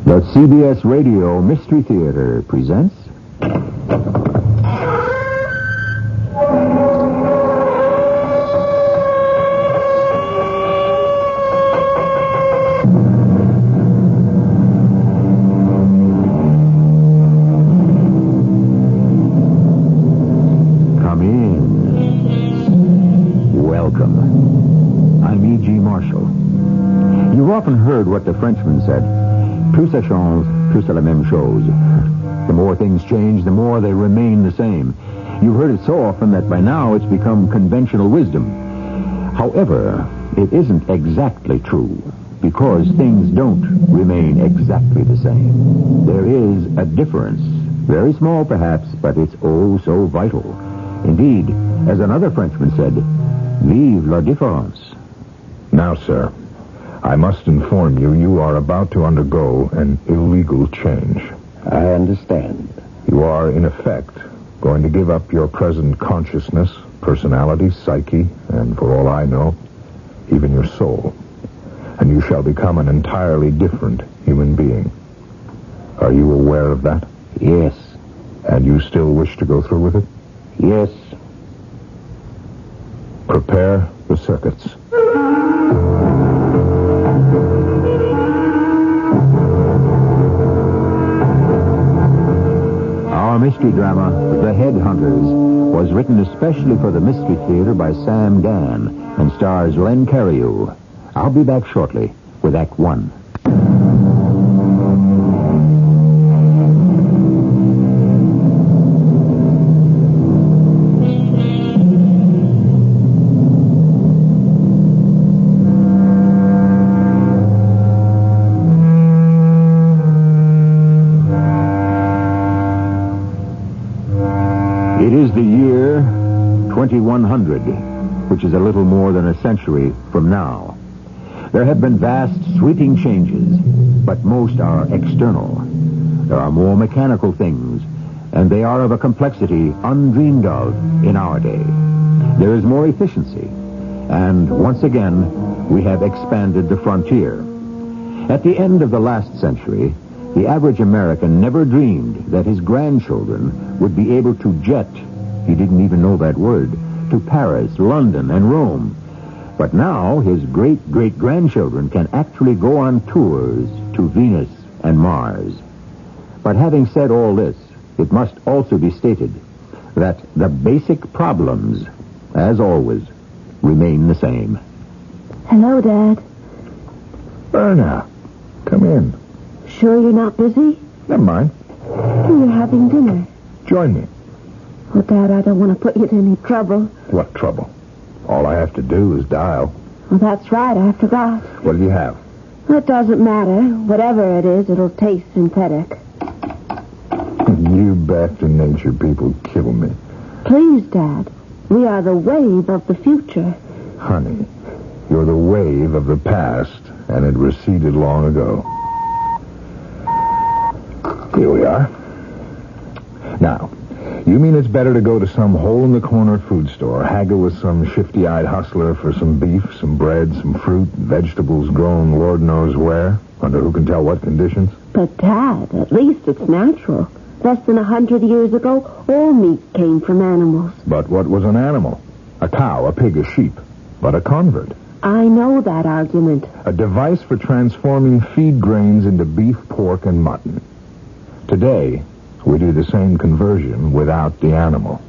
The CBS Radio Mystery Theater presents... Come in. Welcome. I'm E.G. Marshall. You've often heard what the Frenchman said. Plus ça change, plus c'est la même chose. The more things change, the more they remain the same. You've heard it so often that by now it's become conventional wisdom. However, it isn't exactly true, because things don't remain exactly the same. There is a difference, very small perhaps, but it's oh so vital. Indeed, as another Frenchman said, vive la différence. Now, sir, I must inform you, you are about to undergo an illegal change. I understand. You are, in effect, going to give up your present consciousness, personality, psyche, and for all I know, even your soul. And you shall become an entirely different human being. Are you aware of that? Yes. And you still wish to go through with it? Yes. Prepare the circuits. Our mystery drama, The Headhunters, was written especially for the Mystery Theater by Sam Dan and stars Len Cariou. I'll be back shortly with Act One. It is the year 2100, which is a little more than a century from now. There have been vast, sweeping changes, but most are external. There are more mechanical things, and they are of a complexity undreamed of in our day. There is more efficiency, and once again, we have expanded the frontier. At the end of the last century, the average American never dreamed that his grandchildren would be able to jet, he didn't even know that word, to Paris, London, and Rome. But now his great-great-grandchildren can actually go on tours to Venus and Mars. But having said all this, it must also be stated that the basic problems, as always, remain the same. Hello, Dad. Erna, come in. Sure you're not busy? Never mind. You're having dinner. Join me. Oh, Dad, I don't want to put you to any trouble. What trouble? All I have to do is dial. Oh, that's right, I forgot. What do you have? It doesn't matter. Whatever it is, it'll taste synthetic. You back to nature people kill me. Please, Dad. We are the wave of the future. Honey, you're the wave of the past, and it receded long ago. Here we are. Now, you mean it's better to go to some hole-in-the-corner food store, haggle with some shifty-eyed hustler for some beef, some bread, some fruit, vegetables grown Lord knows where, under who can tell what conditions? But, Dad, at least it's natural. Less than 100 years ago, all meat came from animals. But what was an animal? A cow, a pig, a sheep. But a convert. I know that argument. A device for transforming feed grains into beef, pork, and mutton. Today, we do the same conversion without the animal.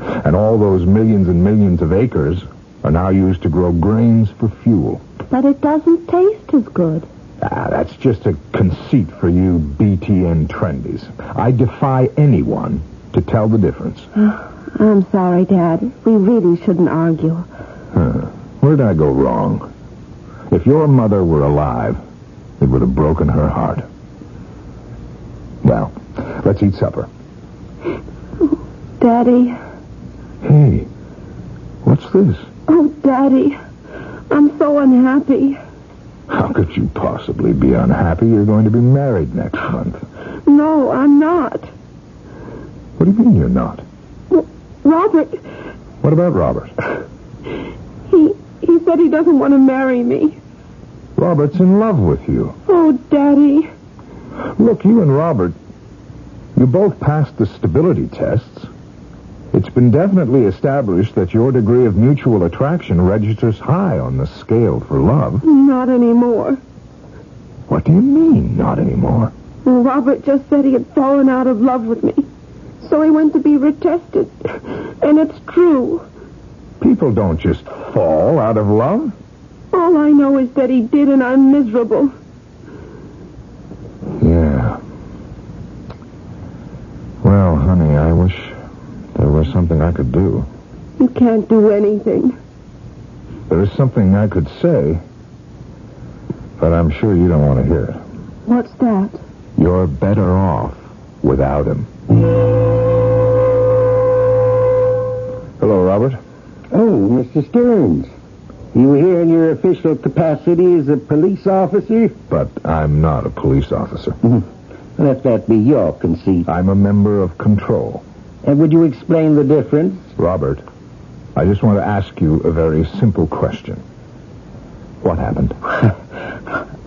And all those millions and millions of acres are now used to grow grains for fuel. But it doesn't taste as good. That's just a conceit for you BTN trendies. I defy anyone to tell the difference. I'm sorry, Dad. We really shouldn't argue. Where did I go wrong? If your mother were alive, it would have broken her heart. Well, let's eat supper. Daddy. Hey, what's this? Oh, Daddy. I'm so unhappy. How could you possibly be unhappy? You're going to be married next month. No, I'm not. What do you mean you're not? Robert. What about Robert? He said he doesn't want to marry me. Robert's in love with you. Oh, Daddy. Look, you and Robert, you both passed the stability tests. It's been definitely established that your degree of mutual attraction registers high on the scale for love. Not anymore. What do you mean, not anymore? Well, Robert just said he had fallen out of love with me. So he went to be retested. And it's true. People don't just fall out of love. All I know is that he did, and I'm miserable. Yeah. Well, honey, I wish there was something I could do. You can't do anything. There is something I could say, but I'm sure you don't want to hear it. What's that? You're better off without him. Hello, Robert. Oh, Mr. Stearns. You were here in your official capacity as a police officer? But I'm not a police officer. Let that be your conceit. I'm a member of control. And would you explain the difference? Robert, I just want to ask you a very simple question. What happened?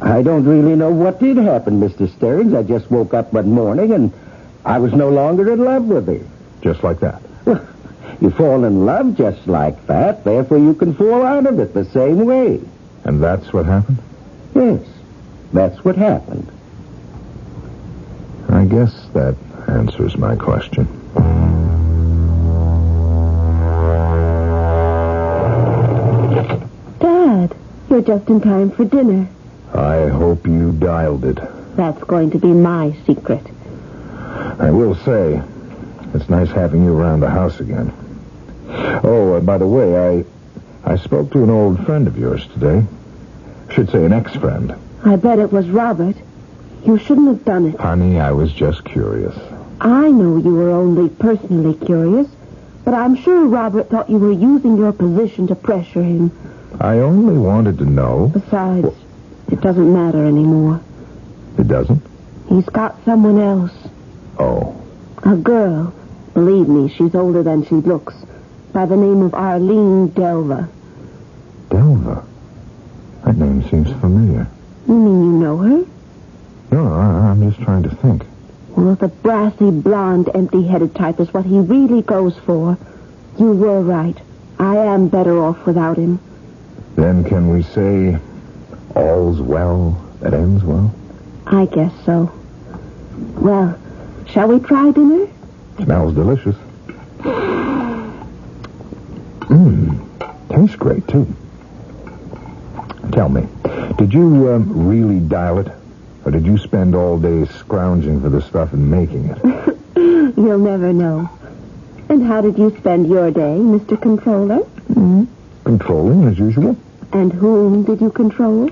I don't really know what did happen, Mr. Stearns. I just woke up one morning and I was no longer in love with her. Just like that? You fall in love just like that, therefore you can fall out of it the same way. And that's what happened? Yes, that's what happened. I guess that answers my question. Dad, you're just in time for dinner. I hope you dialed it. That's going to be my secret. I will say, it's nice having you around the house again. Oh, by the way, I spoke to an old friend of yours today. I should say an ex-friend. I bet it was Robert. You shouldn't have done it. Honey, I was just curious. I know you were only personally curious, but I'm sure Robert thought you were using your position to pressure him. I only wanted to know... Besides, it doesn't matter anymore. It doesn't? He's got someone else. Oh. A girl. Believe me, she's older than she looks. By the name of Arlene Delva. Delva? That name seems familiar. You mean you know her? No, I'm just trying to think. Well, the brassy, blonde, empty-headed type is what he really goes for. You were right. I am better off without him. Then can we say, all's well that ends well? I guess so. Well, shall we try dinner? Smells delicious. Tastes great, too. Tell me, did you really dial it? Or did you spend all day scrounging for the stuff and making it? You'll never know. And how did you spend your day, Mr. Controller? Controlling, as usual. And whom did you control?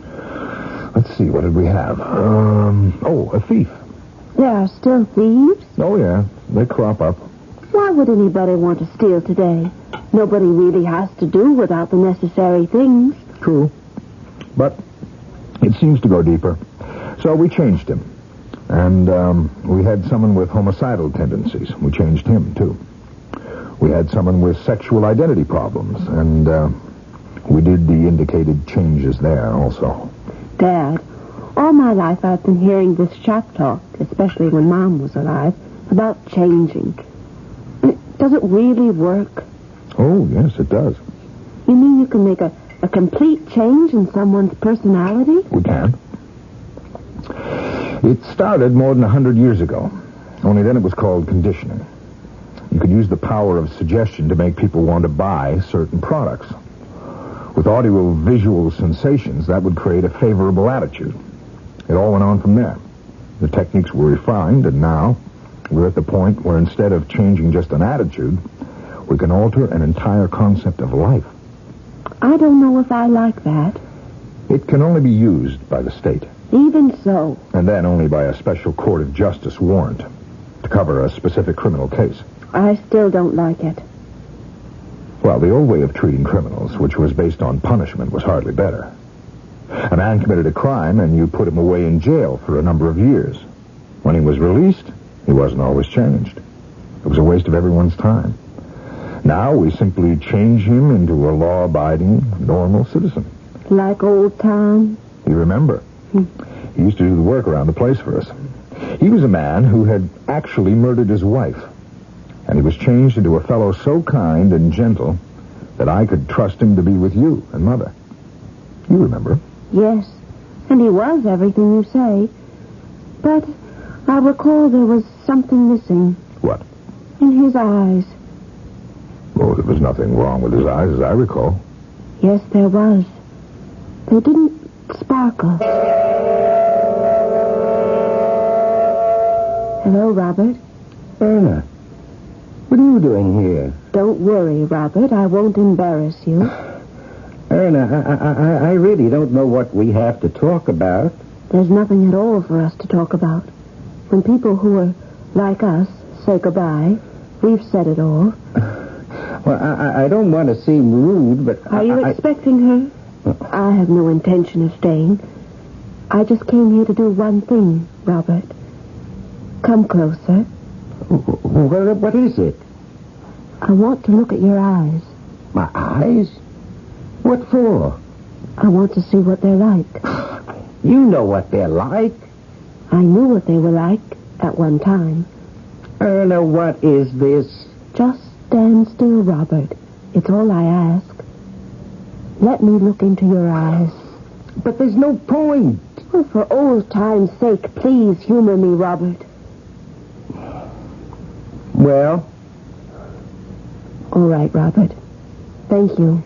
Let's see, what did we have? A thief. There are still thieves? Oh, yeah, they crop up. Why would anybody want to steal today? Nobody really has to do without the necessary things. True. But it seems to go deeper. So we changed him. And we had someone with homicidal tendencies. We changed him, too. We had someone with sexual identity problems. And we did the indicated changes there also. Dad, all my life I've been hearing this shop talk, especially when Mom was alive, about changing. Does it really work? Oh, yes, it does. You mean you can make a complete change in someone's personality? We can. It started more than 100 years ago. Only then it was called conditioning. You could use the power of suggestion to make people want to buy certain products. With audio-visual sensations, that would create a favorable attitude. It all went on from there. The techniques were refined, and now we're at the point where instead of changing just an attitude, we can alter an entire concept of life. I don't know if I like that. It can only be used by the state. Even so. And then only by a special court of justice warrant to cover a specific criminal case. I still don't like it. Well, the old way of treating criminals, which was based on punishment, was hardly better. A man committed a crime, and you put him away in jail for a number of years. When he was released, he wasn't always changed. It was a waste of everyone's time. Now we simply change him into a law-abiding, normal citizen. Like old Tom? You remember? He used to do the work around the place for us. He was a man who had actually murdered his wife, and he was changed into a fellow so kind and gentle that I could trust him to be with you and Mother. You remember? Yes, and he was everything you say. But I recall there was something missing. What? In his eyes. Oh, there was nothing wrong with his eyes, as I recall. Yes, there was. They didn't sparkle. Hello, Robert. Erna, what are you doing here? Don't worry, Robert. I won't embarrass you. Erna, I really don't know what we have to talk about. There's nothing at all for us to talk about. When people who are like us say goodbye, we've said it all. Well, I don't want to seem rude, but... Are you expecting her? I have no intention of staying. I just came here to do one thing, Robert. Come closer. What is it? I want to look at your eyes. My eyes? What for? I want to see what they're like. You know what they're like. I knew what they were like at one time. Erna, what is this? Just stand still, Robert. It's all I ask. Let me look into your eyes. But there's no point. Oh, for old time's sake, please humor me, Robert. Well? All right, Robert. Thank you.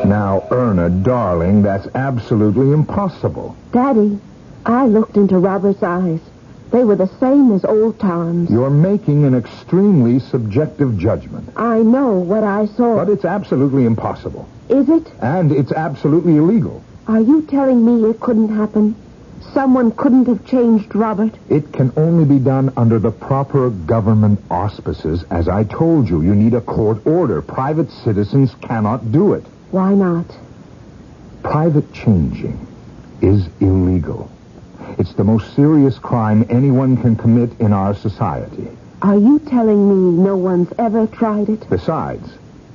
Now, Erna, darling, that's absolutely impossible. Daddy, I looked into Robert's eyes. They were the same as old times. You're making an extremely subjective judgment. I know what I saw. But it's absolutely impossible. Is it? And it's absolutely illegal. Are you telling me it couldn't happen? Someone couldn't have changed Robert? It can only be done under the proper government auspices. As I told you, you need a court order. Private citizens cannot do it. Why not? Private changing is illegal. It's the most serious crime anyone can commit in our society. Are you telling me no one's ever tried it? Besides,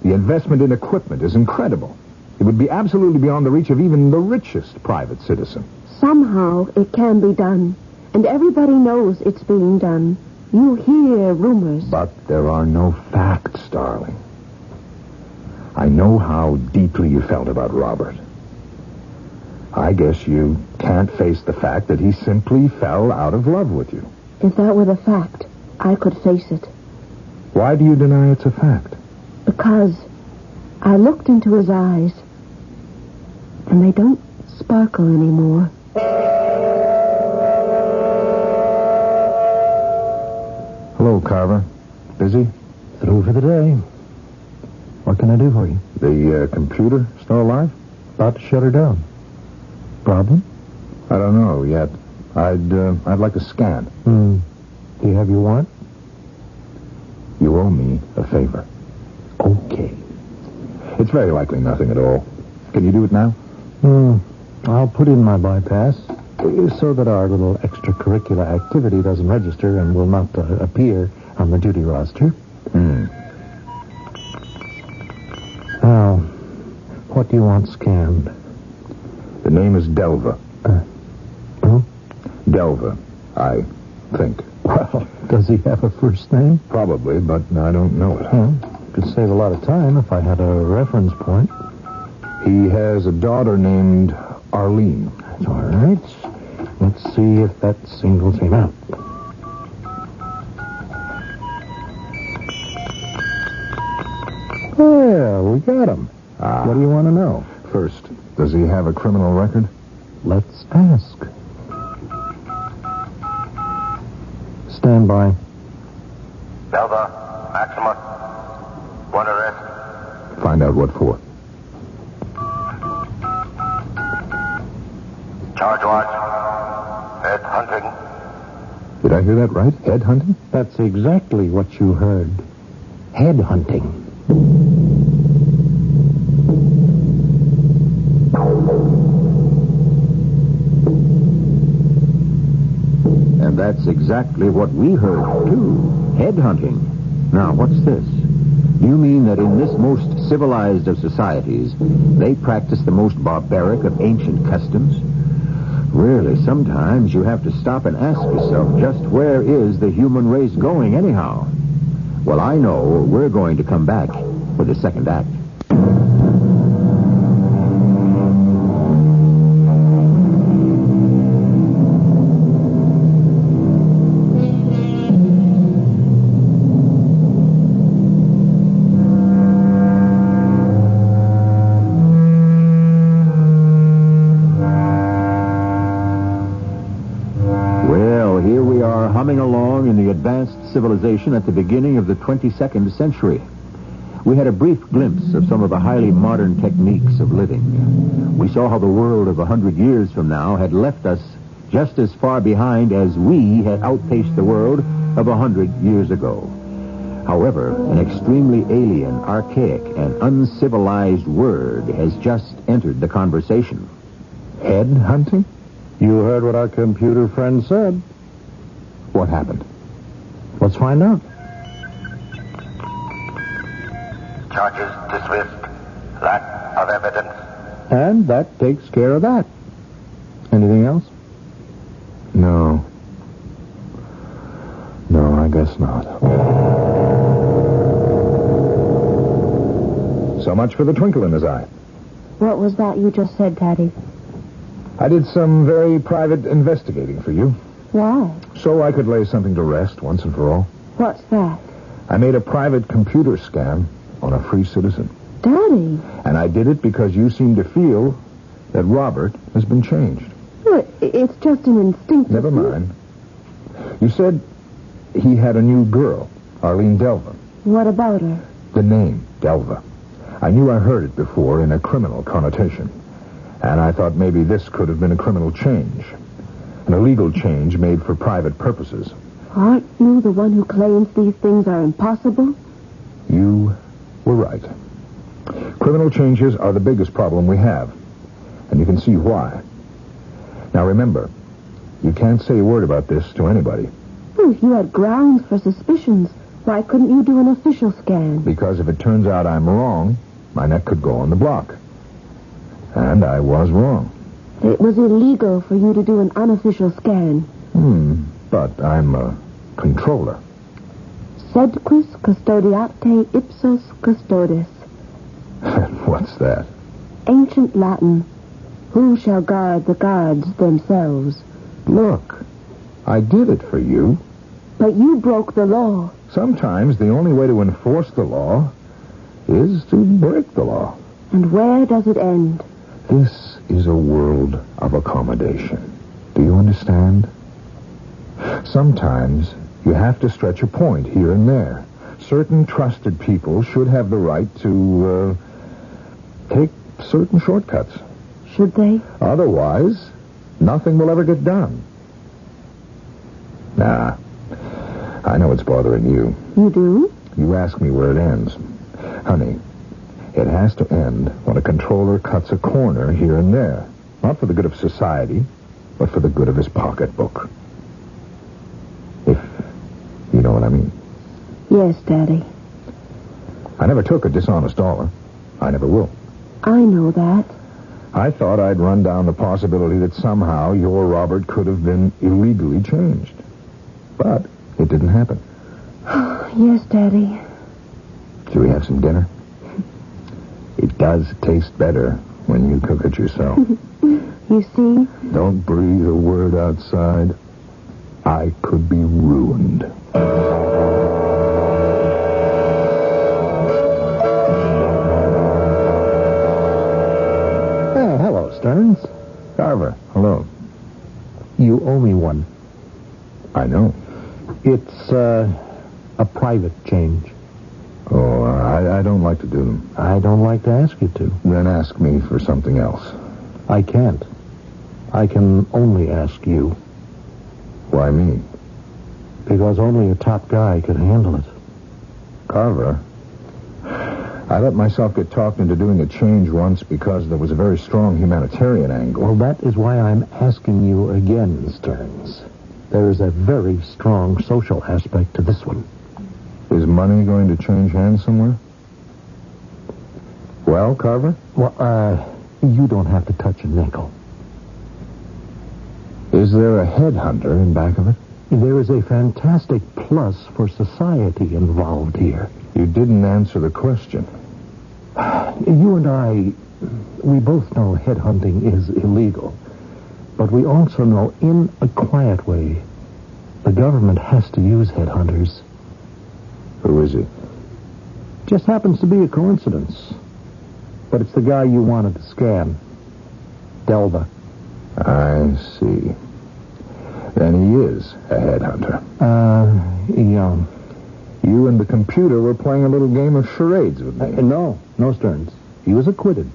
the investment in equipment is incredible. It would be absolutely beyond the reach of even the richest private citizen. Somehow it can be done, and everybody knows it's being done. You hear rumors. But there are no facts, darling. I know how deeply you felt about Robert. I guess you can't face the fact that he simply fell out of love with you. If that were the fact, I could face it. Why do you deny it's a fact? Because I looked into his eyes, and they don't sparkle anymore. Hello, Carver. Busy? Through for the day. What can I do for you? The computer still alive? About to shut her down. Problem? I don't know yet. I'd like a scan. Do you have your warrant? You owe me a favor. Okay. It's very likely nothing at all. Can you do it now? I'll put in my bypass so that our little extracurricular activity doesn't register and will not appear on the duty roster. Now, what do you want scanned? The name is Delva. Who? Delva, I think. Well, does he have a first name? Probably, but I don't know it. Could save a lot of time if I had a reference point. He has a daughter named Arlene. That's all right. Let's see if that singles him out. Yeah, we got him. What do you want to know? First, does he have a criminal record? Let's ask. Stand by. Delta, Maxima. One arrest. Find out what for. Charge watch. Head hunting. Did I hear that right? Head hunting? That's exactly what you heard. Head hunting. And that's exactly what we heard, too. Headhunting. Now, what's this? You mean that in this most civilized of societies, they practice the most barbaric of ancient customs. Really, sometimes you have to stop and ask yourself, just where is the human race going anyhow? Well, I know we're going to come back with the second act. Humming along in the advanced civilization at the beginning of the 22nd century. We had a brief glimpse of some of the highly modern techniques of living. We saw how the world of 100 years from now had left us just as far behind as we had outpaced the world of 100 years ago. However, an extremely alien, archaic, and uncivilized word has just entered the conversation. Headhunting? You heard what our computer friend said. What happened? Let's find out. Charges dismissed. Lack of evidence. And that takes care of that. Anything else? No. No, I guess not. So much for the twinkle in his eye. What was that you just said, Daddy? I did some very private investigating for you. Why? So I could lay something to rest once and for all. What's that? I made a private computer scan on a free citizen. Daddy? And I did it because you seem to feel that Robert has been changed. Well, it's just an instinctive... Never mind. You said he had a new girl, Arlene Delva. What about her? The name, Delva. I knew I heard it before in a criminal connotation. And I thought maybe this could have been a criminal change. An illegal change made for private purposes. Aren't you the one who claims these things are impossible? You were right. Criminal changes are the biggest problem we have. And you can see why. Now remember, you can't say a word about this to anybody. Well, if you had grounds for suspicions, why couldn't you do an official scan? Because if it turns out I'm wrong, my neck could go on the block. And I was wrong. It was illegal for you to do an unofficial scan. But I'm a controller. Sed quis custodiate ipsos custodes. What's that? Ancient Latin. Who shall guard the guards themselves? Look, I did it for you. But you broke the law. Sometimes the only way to enforce the law is to break the law. And where does it end? This is a world of accommodation. Do you understand? Sometimes you have to stretch a point here and there. Certain trusted people should have the right to take certain shortcuts. Should they? Otherwise, nothing will ever get done. Nah, I know it's bothering you. You do? You ask me where it ends. Honey, it has to end when a controller cuts a corner here and there. Not for the good of society, but for the good of his pocketbook. If you know what I mean. Yes, Daddy. I never took a dishonest dollar. I never will. I know that. I thought I'd run down the possibility that somehow your Robert could have been illegally changed. But it didn't happen. Yes, Daddy. Should we have some dinner? It does taste better when you cook it yourself. You see? Don't breathe a word outside. I could be ruined. Hello, Stearns. Carver, hello. You owe me one. I know. It's a private change. Oh, I don't like to do them. I don't like to ask you to. Then ask me for something else. I can't. I can only ask you. Why me? Because only a top guy could handle it. Carver, I let myself get talked into doing a change once because there was a very strong humanitarian angle. Well, that is why I'm asking you again, Stearns. There is a very strong social aspect to this one. Is money going to change hands somewhere? Well, Carver? Well, you don't have to touch a nickel. Is there a headhunter in back of it? There is a fantastic plus for society involved here. You didn't answer the question. You and I, we both know headhunting is illegal. But we also know, in a quiet way, the government has to use headhunters. Who is he? Just happens to be a coincidence. But it's the guy you wanted to scam. Delva. I see. Then he is a headhunter. Yeah. You and the computer were playing a little game of charades with me. No, Stearns. He was acquitted.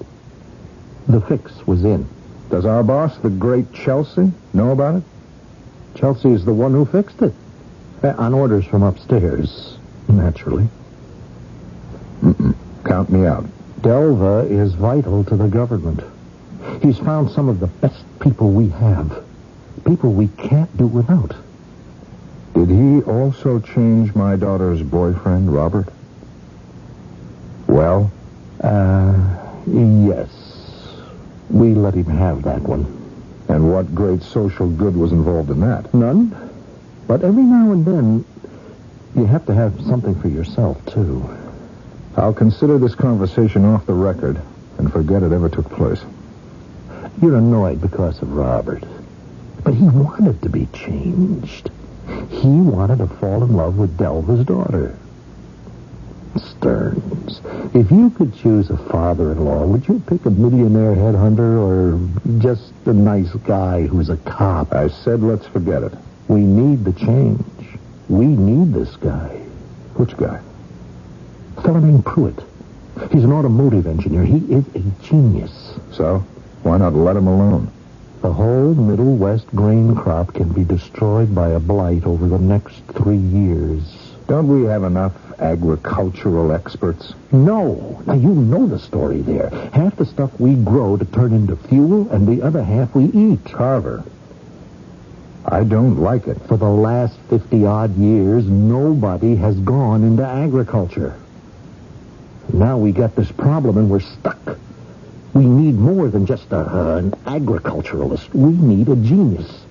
The fix was in. Does our boss, the great Chelsea, know about it? Chelsea is the one who fixed it. On orders from upstairs, naturally. Count me out. Delva is vital to the government. He's found some of the best people we have. People we can't do without. Did he also change my daughter's boyfriend, Robert? Well? Yes. We let him have that one. And what great social good was involved in that? None. But every now and then, you have to have something for yourself, too. I'll consider this conversation off the record and forget it ever took place. You're annoyed because of Robert. But he wanted to be changed. He wanted to fall in love with Delva's daughter. Stearns, if you could choose a father-in-law, would you pick a millionaire headhunter or just a nice guy who's a cop? I said let's forget it. We need the change. We need this guy. Which guy? A fellow named Pruitt. He's an automotive engineer. He is a genius. So, why not let him alone? The whole Middle West grain crop can be destroyed by a blight over the next 3 years. Don't we have enough agricultural experts? No. Now, you know the story there. Half the stuff we grow to turn into fuel, and the other half we eat. Carver, I don't like it. For the last 50-odd years, nobody has gone into agriculture. Now we got this problem, and we're stuck. We need more than just an agriculturalist. We need a genius.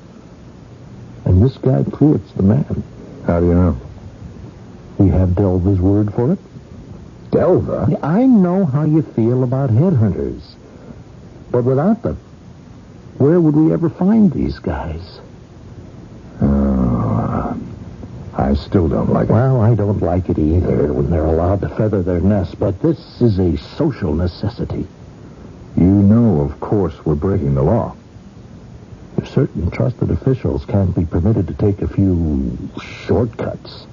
And this guy Pruitt's the man. How do you know? We have Delva's word for it. Delva? I know how you feel about headhunters. But without them, where would we ever find these guys? I still don't like it. Well, I don't like it either when they're allowed to feather their nest, but this is a social necessity. You know, of course, we're breaking the law. If certain trusted officials can't be permitted to take a few shortcuts,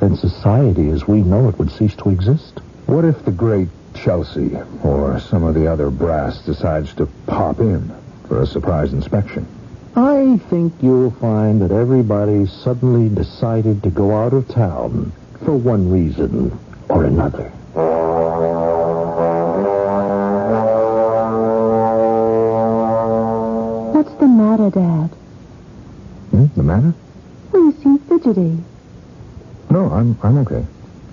then society as we know it would cease to exist. What if the great Chelsea or some of the other brass decides to pop in for a surprise inspection? I think you'll find that everybody suddenly decided to go out of town for one reason or another. What's the matter, Dad? The matter? Well, you seem fidgety. No, I'm okay.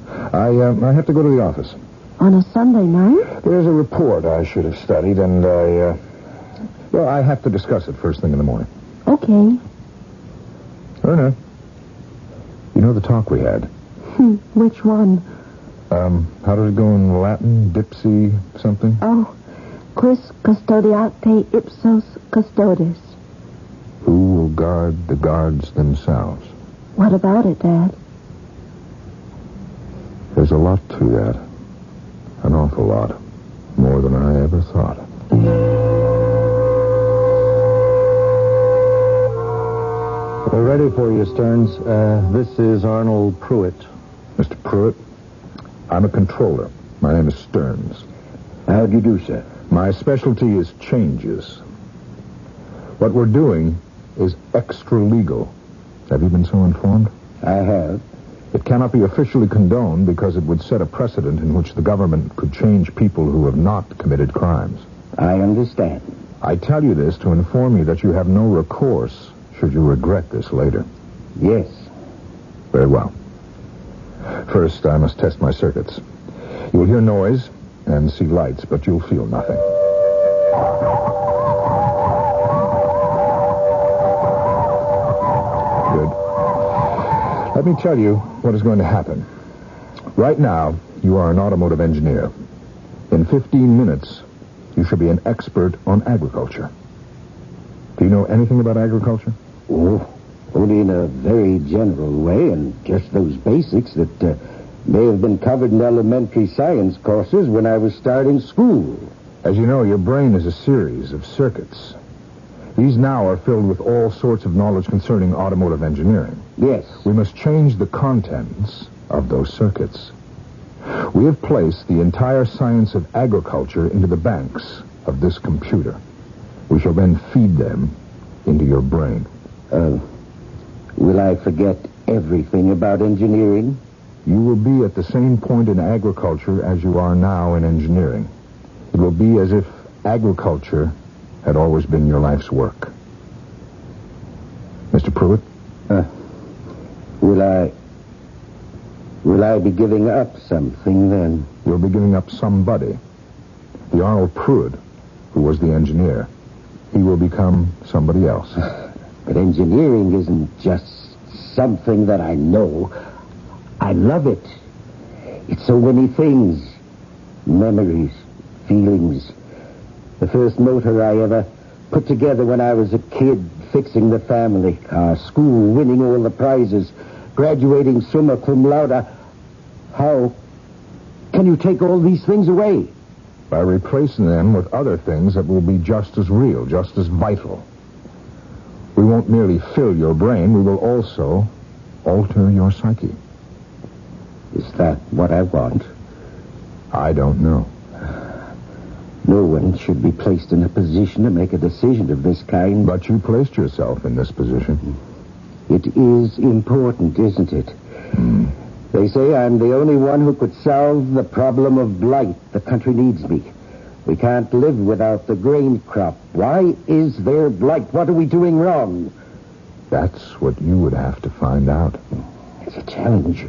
I have to go to the office. On a Sunday night? There's a report I should have studied, and I have to discuss it first thing in the morning. Okay. Erna, you know the talk we had? Which one? How did it go in Latin? Dipsy something? Oh, quis custodiate ipsos custodes. Who will guard the guards themselves? What about it, Dad? There's a lot to that. An awful lot. More than I ever thought. We're ready for you, Stearns. This is Arnold Pruitt. Mr. Pruitt, I'm a controller. My name is Stearns. How do you do, sir? My specialty is changes. What we're doing is extra-legal. Have you been so informed? I have. It cannot be officially condoned because it would set a precedent in which the government could change people who have not committed crimes. I understand. I tell you this to inform you that you have no recourse should you regret this later. Yes. Very well. First, I must test my circuits. You will hear noise, and see lights, but you'll feel nothing. Good. Let me tell you what is going to happen. Right now, you are an automotive engineer. In 15 minutes, you should be an expert on agriculture. Do you know anything about agriculture? Oh, only in a very general way, and just those basics that may have been covered in elementary science courses when I was starting school. As you know, your brain is a series of circuits. These now are filled with all sorts of knowledge concerning automotive engineering. Yes. We must change the contents of those circuits. We have placed the entire science of agriculture into the banks of this computer. We shall then feed them into your brain. Will I forget everything about engineering? You will be at the same point in agriculture as you are now in engineering. It will be as if agriculture had always been your life's work. Mr. Pruitt? Will I be giving up something then? You'll be giving up somebody. The Arnold Pruitt, who was the engineer. He will become somebody else. But engineering isn't just something that I know. I love it. It's so many things. Memories, feelings. The first motor I ever put together when I was a kid, fixing the family car, school, winning all the prizes, graduating summa cum laude. How can you take all these things away? By replacing them with other things that will be just as real, just as vital. We won't merely fill your brain, we will also alter your psyche. Is that what I want? I don't know. No one should be placed in a position to make a decision of this kind. But you placed yourself in this position. It is important, isn't it? They say I'm the only one who could solve the problem of blight. The country needs me. We can't live without the grain crop. Why is there blight? What are we doing wrong? That's what you would have to find out. It's a challenge.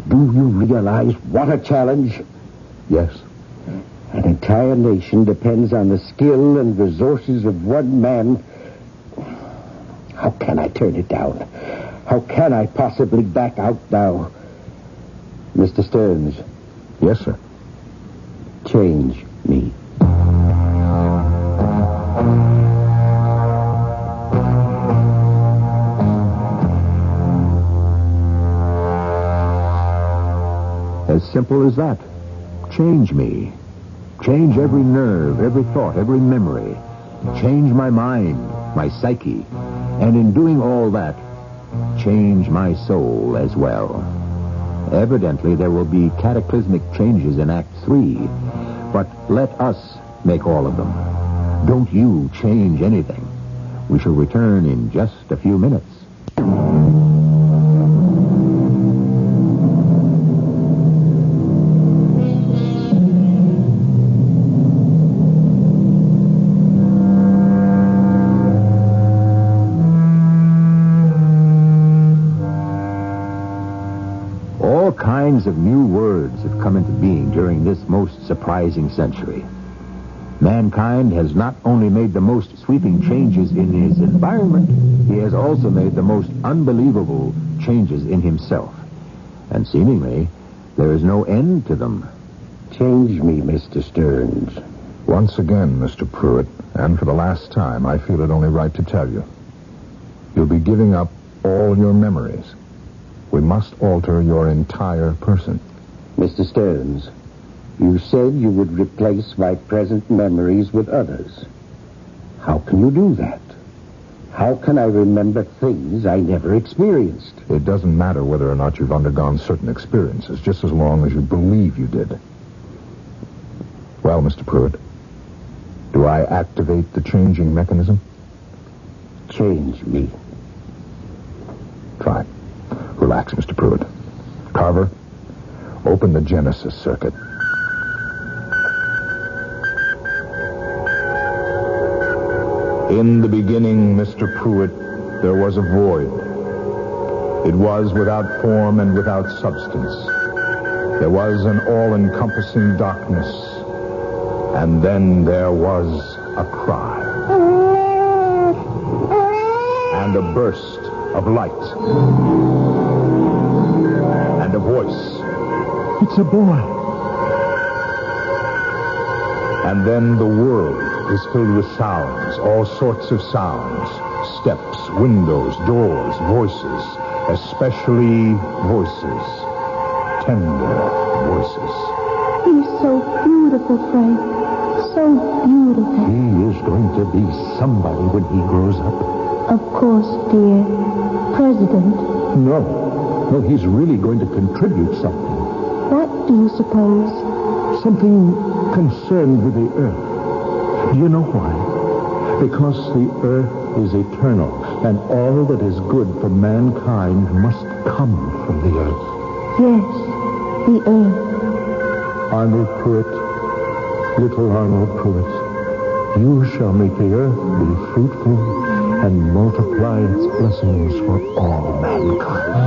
Do you realize what a challenge? Yes. An entire nation depends on the skill and resources of one man. How can I turn it down? How can I possibly back out now? Mr. Stearns. Yes, sir. Change me. As simple as that. Change me. Change every nerve, every thought, every memory. Change my mind, my psyche. And in doing all that, change my soul as well. Evidently, there will be cataclysmic changes in Act 3, but let us make all of them. Don't you change anything. We shall return in just a few minutes. All kinds of new words have come into being during this most surprising century. Mankind has not only made the most sweeping changes in his environment, he has also made the most unbelievable changes in himself. And seemingly, there is no end to them. Change me, Mr. Stearns. Once again, Mr. Pruitt, and for the last time, I feel it only right to tell you. You'll be giving up all your memories. We must alter your entire person. Mr. Stearns, you said you would replace my present memories with others. How can you do that? How can I remember things I never experienced? It doesn't matter whether or not you've undergone certain experiences, just as long as you believe you did. Well, Mr. Pruitt, do I activate the changing mechanism? Change me. Fine. Relax, Mr. Pruitt. Carver, open the Genesis circuit. In the beginning, Mr. Pruitt, there was a void. It was without form and without substance. There was an all-encompassing darkness. And then there was a cry. And a burst of light. And a voice. It's a boy. And then the world is filled with sounds, all sorts of sounds. Steps, windows, doors, voices. Especially voices. Tender voices. He's so beautiful, Frank. So beautiful. He is going to be somebody when he grows up. Of course, dear. President. No, he's really going to contribute something. What do you suppose? Something concerned with the earth. Do you know why? Because the earth is eternal, and all that is good for mankind must come from the earth. Yes, the earth. Arnold Pruitt, little Arnold Pruitt, you shall make the earth be fruitful and multiply its blessings for all mankind.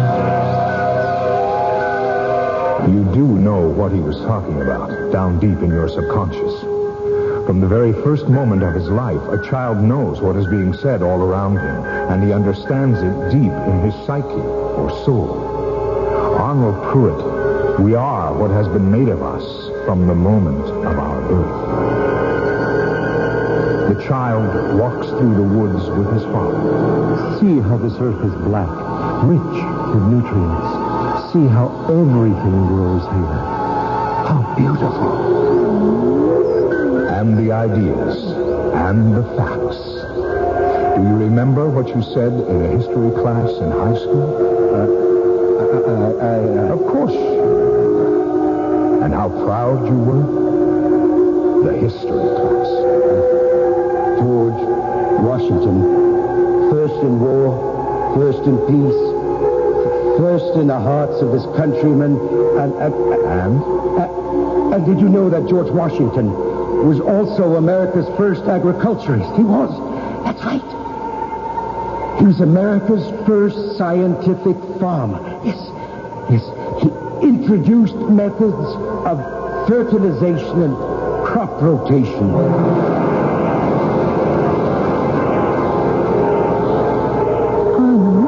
You do know what he was talking about, down deep in your subconscious. From the very first moment of his life, a child knows what is being said all around him, and he understands it deep in his psyche or soul. Arnold Pruitt, we are what has been made of us from the moment of our birth. The child walks through the woods with his father. See how this earth is black, rich with nutrients. See how everything grows here. How beautiful. And the ideas, and the facts. Do you remember what you said in a history class in high school? Of course. And how proud you were? The history class. George Washington, first in war, first in peace, first in the hearts of his countrymen, and did you know that George Washington was also America's first agriculturist? He was. That's right. He was America's first scientific farmer. Yes. He introduced methods of fertilization and crop rotation. Arnold,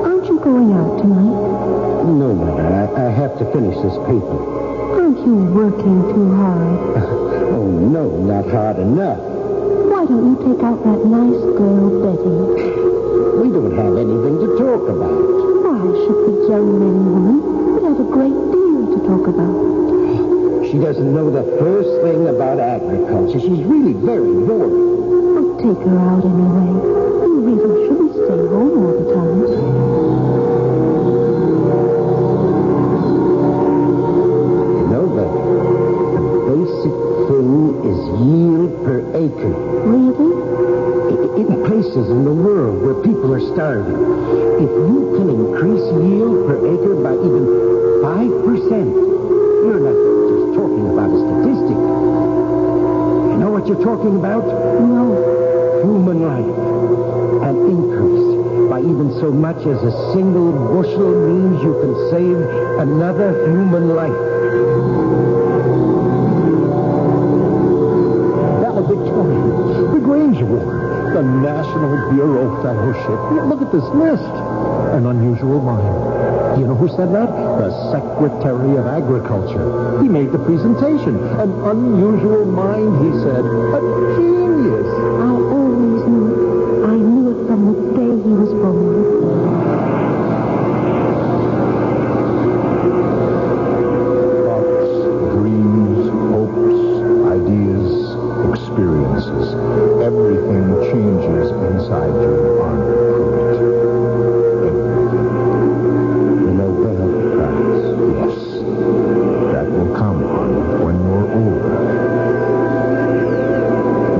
aren't you going out tonight? No, Mother. I have to finish this paper. Aren't you working too hard? Oh, no, not hard enough. Why don't you take out that nice girl, Betty? We don't have anything to talk about. Why should the young men and woman? We have a great deal to talk about. She doesn't know the first thing about agriculture. She's really very bored. I'll take her out anyway. You really shouldn't stay home all the time. You know, the basic thing is yield per acre. Really? In places in the world where people are starving, if you can increase yield per acre by even 5%, you're not just talking about a statistic. You know what you're talking about? No. Human life. An increase by even so much as a single bushel means you can save another human life. Valedictorian, the Grange Award, the National Bureau Fellowship. Look at this list. An unusual mind. You know who said that? The Secretary of Agriculture. He made the presentation. An unusual mind, he said. A genius. I always knew. I knew it from the day he was born. Thoughts, dreams, hopes, ideas, experiences. Everything changes inside you, Arnold Pruitt. Everything. The Nobel Prize. Yes. That will come, Arnold, when you're older.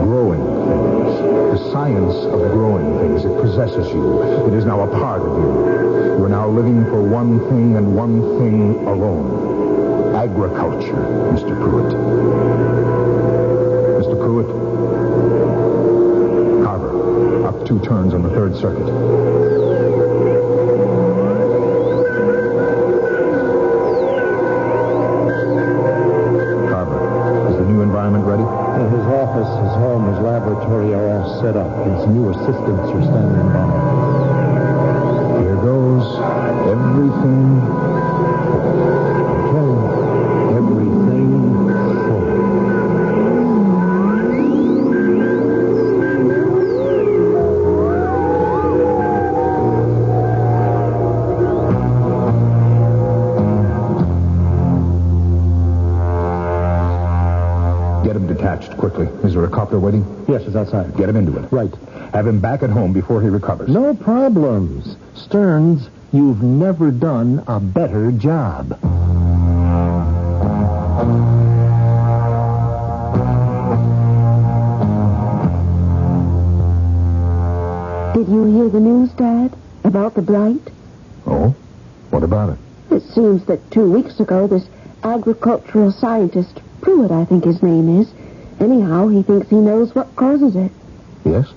Growing things. The science of growing things. It possesses you. It is now a part of you. You are now living for one thing and one thing alone. Agriculture, Mr. Pruitt. Mr. Pruitt. Carver. Up 2 turns on the 3rd Circuit. CBS, his home, his laboratory are all set up. His new assistants are standing by. Here goes everything. Okay. Everything full. Get him detached quickly. Is there a copter waiting? Yes, it's outside. Get him into it. Right. Have him back at home before he recovers. No problems. Stearns, you've never done a better job. Did you hear the news, Dad, about the blight? Oh? What about it? It seems that 2 weeks ago, this agricultural scientist, Pruitt, I think his name is, anyhow, he thinks he knows what causes it. Yes?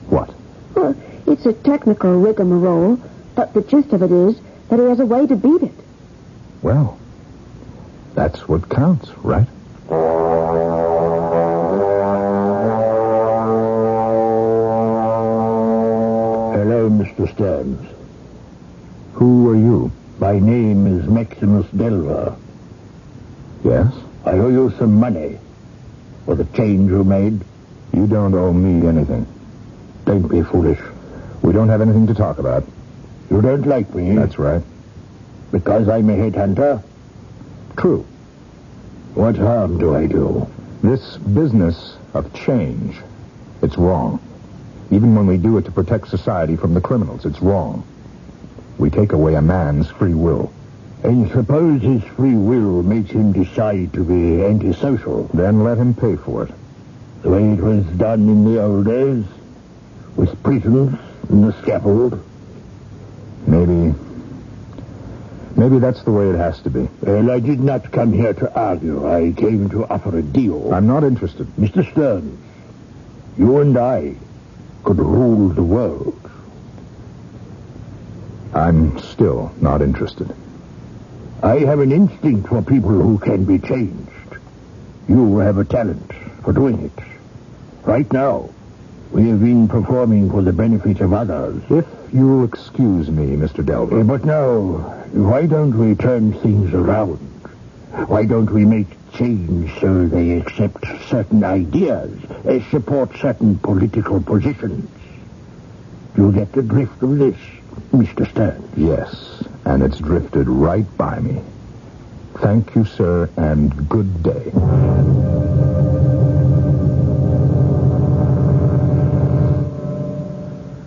What? Well, it's a technical rigmarole, but the gist of it is that he has a way to beat it. Well, that's what counts, right? Hello, Mr. Stearns. Who are you? My name is Maximus Delver. Yes? I owe you some money for the change you made. You don't owe me anything. Don't be foolish. We don't have anything to talk about. You don't like me. That's right. Because I'm a headhunter? True. What harm do I do? This business of change, it's wrong. Even when we do it to protect society from the criminals, it's wrong. We take away a man's free will. And suppose his free will makes him decide to be antisocial. Then let him pay for it. The way it was done in the old days, with prisons and the scaffold. Maybe that's the way it has to be. Well, I did not come here to argue. I came to offer a deal. I'm not interested. Mr. Stearns, you and I could rule the world. I'm still not interested. I have an instinct for people who can be changed. You have a talent for doing it. Right now, we have been performing for the benefit of others. If you'll excuse me, Mr. Delver. But now, why don't we turn things around? Why don't we make change so they accept certain ideas, support certain political positions? Do you get the drift of this, Mr. Stearns? Yes, and it's drifted right by me. Thank you, sir, and good day.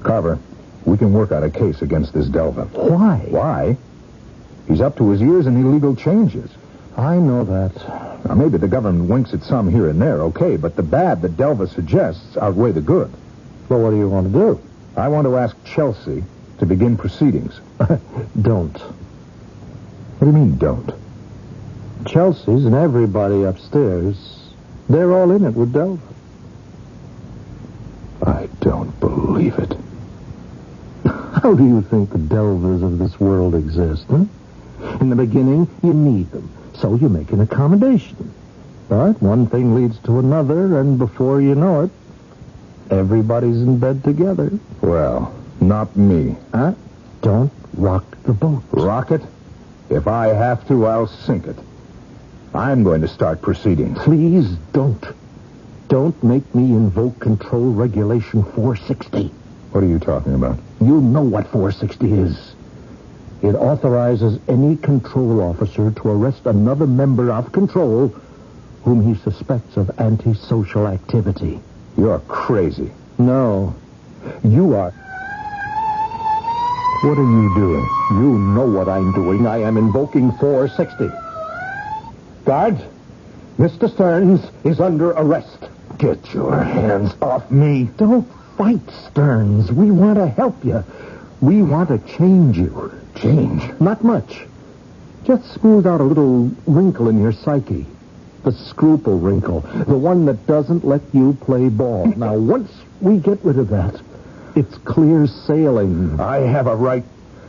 Carver, we can work out a case against this Delver. Why? Why? He's up to his ears in illegal changes. I know that. Now, maybe the government winks at some here and there, okay, but the bad that Delver suggests outweigh the good. Well, what do you want to do? I want to ask Chelsea to begin proceedings. Don't. What do you mean, don't? Chelsea's and everybody upstairs, they're all in it with Delver. I don't believe it. How do you think the Delvers of this world exist, huh? In the beginning, you need them, so you make an accommodation. But one thing leads to another, and before you know it, everybody's in bed together. Well, not me. Huh? Don't rock the boat. Rock it? If I have to, I'll sink it. I'm going to start proceedings. Please don't. Don't make me invoke Control Regulation 460. What are you talking about? You know what 460 is. It authorizes any control officer to arrest another member of Control whom he suspects of antisocial activity. You're crazy. No, you are. What are you doing? You know what I'm doing. I am invoking 460. Guards, Mr. Stearns is under arrest. Get your hands off me. Don't fight, Stearns. We want to help you. We want to change you. Change? Not much. Just smooth out a little wrinkle in your psyche. The scruple wrinkle. The one that doesn't let you play ball. Now, once we get rid of that, it's clear sailing. I have a right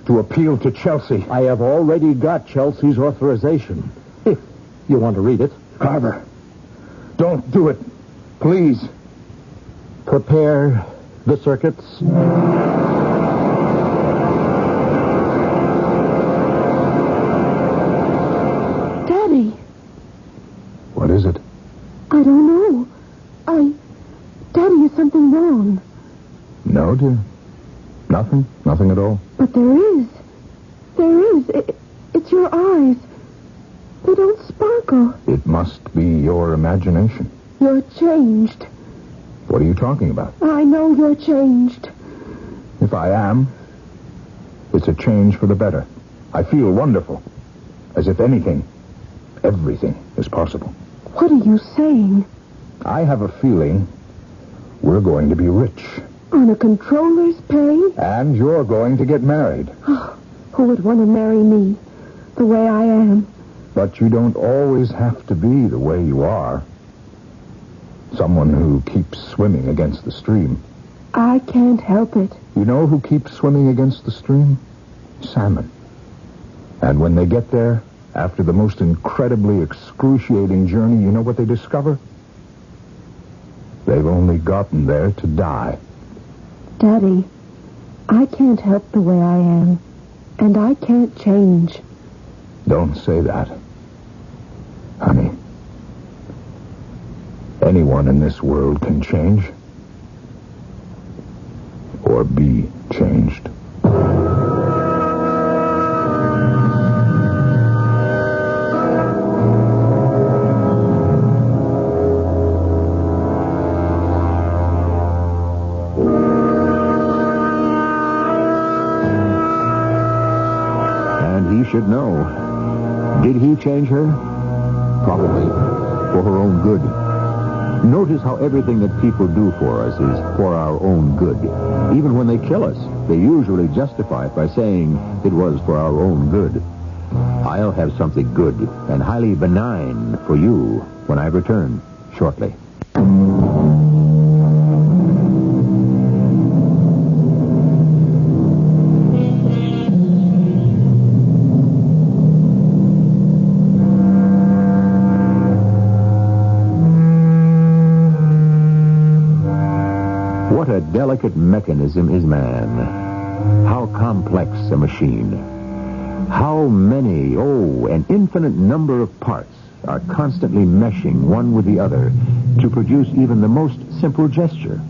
to appeal to Chelsea. I have already got Chelsea's authorization. If you want to read it. Carver, don't do it. Please, prepare the circuits. Daddy. What is it? I don't know. Daddy, is something wrong? No, dear. Nothing. Nothing at all. But there is. There is. It's your eyes. They don't sparkle. It must be your imagination. You're changed. What are you talking about? I know you're changed. If I am, it's a change for the better. I feel wonderful. As if everything is possible. What are you saying? I have a feeling we're going to be rich. On a controller's pay? And you're going to get married. Oh, who would want to marry me the way I am? But you don't always have to be the way you are. Someone who keeps swimming against the stream. I can't help it. You know who keeps swimming against the stream? Salmon. And when they get there, after the most incredibly excruciating journey, you know what they discover? They've only gotten there to die. Daddy, I can't help the way I am. And I can't change. Don't say that. Honey, anyone in this world can change. Or be changed. And he should know. Did he change her? Probably for her own good. Notice how everything that people do for us is for our own good. Even when they kill us, they usually justify it by saying it was for our own good. I'll have something good and highly benign for you when I return shortly. What a delicate mechanism is man. How complex a machine. How many, an infinite number of parts are constantly meshing one with the other to produce even the most simple gesture.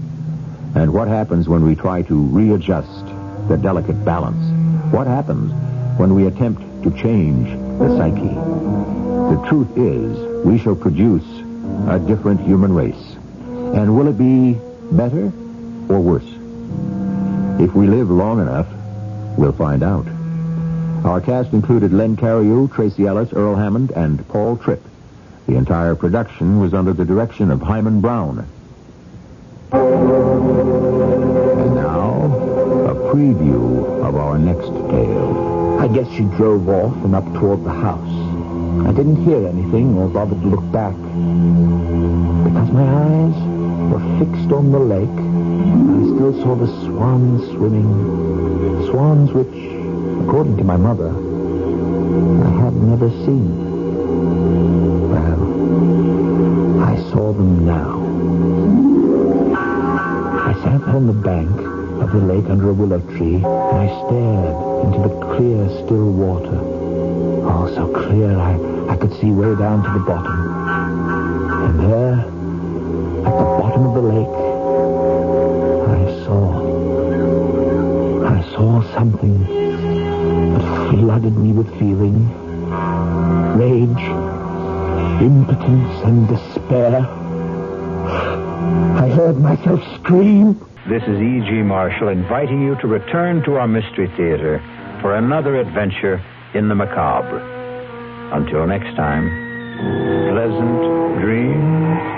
And what happens when we try to readjust the delicate balance? What happens when we attempt to change the psyche? The truth is, we shall produce a different human race. And will it be better or worse? If we live long enough, we'll find out. Our cast included Len Cariou, Tracy Ellis, Earl Hammond, and Paul Tripp. The entire production was under the direction of Hyman Brown. And now, a preview of our next tale. I guess she drove off and up toward the house. I didn't hear anything or bother to look back. Because my eyes were fixed on the lake, I still saw the swans swimming. Swans which, according to my mother, I had never seen. Well, I saw them now. I sat on the bank of the lake under a willow tree, and I stared into the clear, still water. Oh, so clear I could see way down to the bottom. And there, at the bottom of the lake, I saw something that flooded me with feeling. Rage, impotence, and despair. I heard myself scream. This is E.G. Marshall inviting you to return to our Mystery Theater for another adventure in the macabre. Until next time, pleasant dreams.